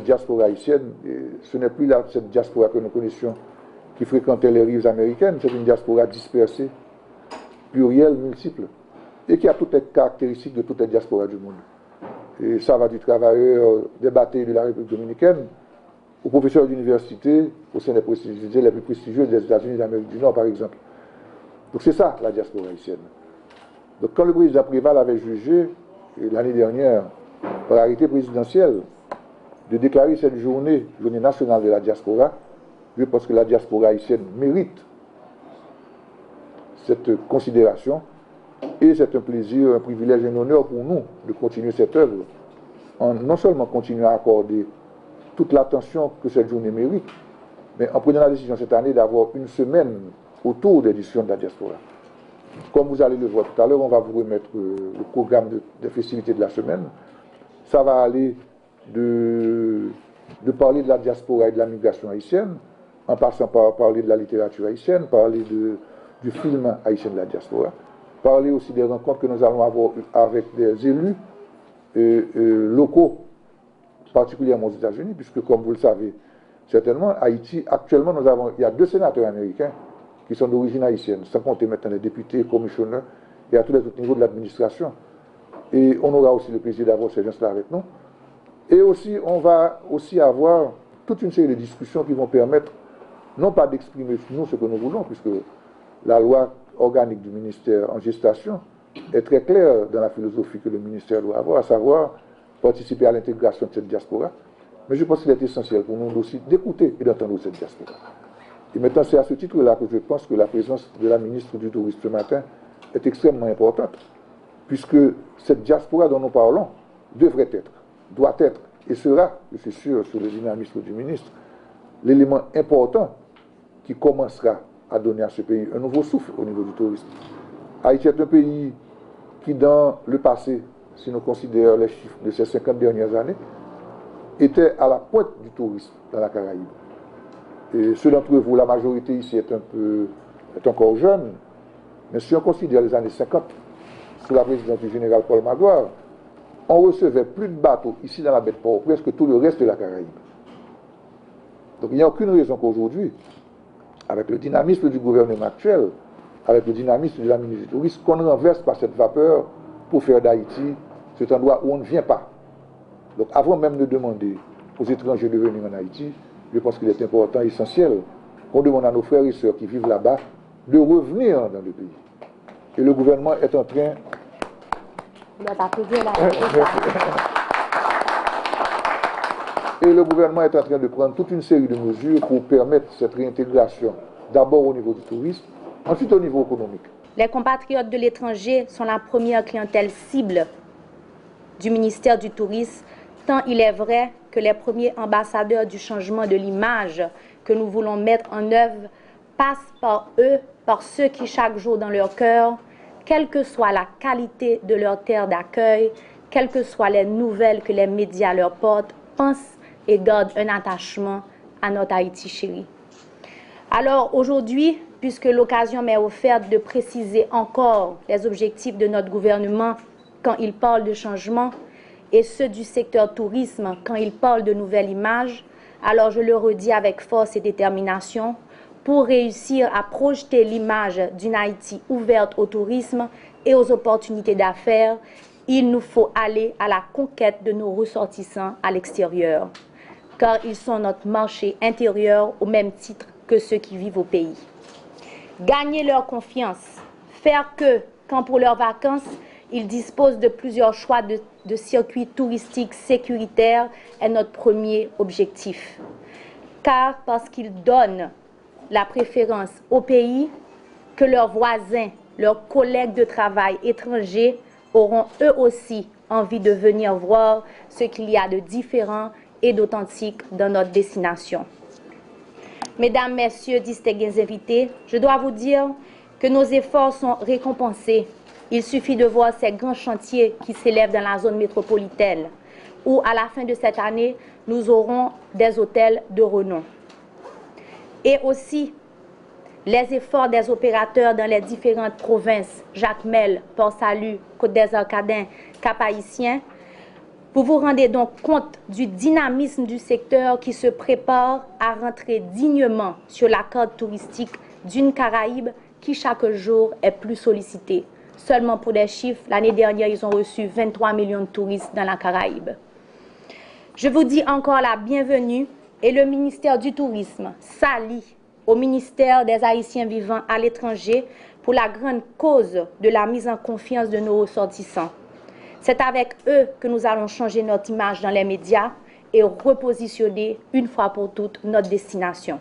diaspora haïtienne, ce n'est plus cette diaspora que nous connaissions qui fréquentait les rives américaines, c'est une diaspora dispersée, plurielle, multiple, et qui a toutes les caractéristiques de toutes les diasporas du monde. Et ça va du travailleur des bâtés de la République dominicaine aux professeurs d'université, au sein des les plus prestigieux des États-Unis d'Amérique du Nord, par exemple. Donc c'est ça, la diaspora haïtienne. Donc quand le président Préval avait jugé, l'année dernière, par arrêté présidentiel, de déclarer cette journée nationale de la diaspora, je pense que la diaspora haïtienne mérite cette considération, et c'est un plaisir, un privilège et un honneur pour nous de continuer cette œuvre, en non seulement continuant à accorder toute l'attention que cette journée mérite, mais en prenant la décision cette année d'avoir une semaine autour des discussions de la diaspora. Comme vous allez le voir tout à l'heure, on va vous remettre le programme des festivités de la semaine. Ça va aller de parler de la diaspora et de la migration haïtienne, en passant par parler de la littérature haïtienne, parler du film haïtien de la diaspora, parler aussi des rencontres que nous allons avoir avec des élus locaux, particulièrement aux États-Unis, puisque comme vous le savez certainement, Haïti, actuellement, il y a 2 sénateurs américains qui sont d'origine haïtienne, sans compter maintenant les députés, commissionneurs, et à tous les autres niveaux de l'administration. Et on aura aussi le plaisir d'avoir ces gens-là avec nous. Et aussi, on va aussi avoir toute une série de discussions qui vont permettre, non pas d'exprimer nous ce que nous voulons, puisque la loi organique du ministère en gestation est très claire dans la philosophie que le ministère doit avoir, à savoir participer à l'intégration de cette diaspora. Mais je pense qu'il est essentiel pour nous aussi d'écouter et d'entendre cette diaspora. Et maintenant, c'est à ce titre-là que je pense que la présence de la ministre du Tourisme ce matin est extrêmement importante, puisque cette diaspora dont nous parlons devrait être, doit être, et sera, je suis sûr, sur le dynamisme du ministre, l'élément important qui commencera à donner à ce pays un nouveau souffle au niveau du tourisme. Haïti est un pays qui, dans le passé, si nous considérons les chiffres de ces 50 dernières années, était à la pointe du tourisme dans la Caraïbe. Et ceux d'entre vous, la majorité ici est encore jeune, mais si on considère les années 50, sous la présidence du général Paul Magloire, on recevait plus de bateaux ici dans la baie de Port-au-Prince que tout le reste de la Caraïbe. Donc il n'y a aucune raison qu'aujourd'hui, avec le dynamisme du gouvernement actuel, avec le dynamisme de la ministre du Tourisme, qu'on ne renverse pas cette vapeur pour faire d'Haïti cet endroit où on ne vient pas. Donc avant même de demander aux étrangers de venir en Haïti, je pense qu'il est important, essentiel, qu'on demande à nos frères et sœurs qui vivent là-bas de revenir dans le pays. Et le gouvernement est en train... Et le gouvernement est en train de prendre toute une série de mesures pour permettre cette réintégration, d'abord au niveau du tourisme, ensuite au niveau économique. Les compatriotes de l'étranger sont la première clientèle cible du ministère du Tourisme, tant il est vrai que les premiers ambassadeurs du changement de l'image que nous voulons mettre en œuvre passent par eux, par ceux qui chaque jour dans leur cœur, quelle que soit la qualité de leur terre d'accueil, quelles que soient les nouvelles que les médias leur portent, pensent et gardent un attachement à notre Haïti chéri. Alors aujourd'hui, puisque l'occasion m'est offerte de préciser encore les objectifs de notre gouvernement quand il parle de changement, et ceux du secteur tourisme quand il parle de nouvelles images, alors je le redis avec force et détermination, pour réussir à projeter l'image d'une Haïti ouverte au tourisme et aux opportunités d'affaires, il nous faut aller à la conquête de nos ressortissants à l'extérieur, car ils sont notre marché intérieur au même titre que ceux qui vivent au pays. Gagner leur confiance, faire que, quand pour leurs vacances, ils disposent de plusieurs choix de circuits touristiques sécuritaires est notre premier objectif. Car parce qu'ils donnent la préférence au pays, que leurs voisins, leurs collègues de travail étrangers auront eux aussi envie de venir voir ce qu'il y a de différent et d'authentique dans notre destination. Mesdames, Messieurs, distingués invités, je dois vous dire que nos efforts sont récompensés. Il suffit de voir ces grands chantiers qui s'élèvent dans la zone métropolitaine, où à la fin de cette année, nous aurons des hôtels de renom. Et aussi, les efforts des opérateurs dans les différentes provinces, Jacmel, Port-Salut, Côte-des-Arcadins, Cap-Haïtien, Vous vous rendez donc compte du dynamisme du secteur qui se prépare à rentrer dignement sur la carte touristique d'une Caraïbe qui chaque jour est plus sollicitée. Seulement pour des chiffres, l'année dernière, ils ont reçu 23 millions de touristes dans la Caraïbe. Je vous dis encore la bienvenue et le ministère du Tourisme s'allie au ministère des Haïtiens vivant à l'étranger pour la grande cause de la mise en confiance de nos ressortissants. C'est avec eux que nous allons changer notre image dans les médias et repositionner une fois pour toutes notre destination.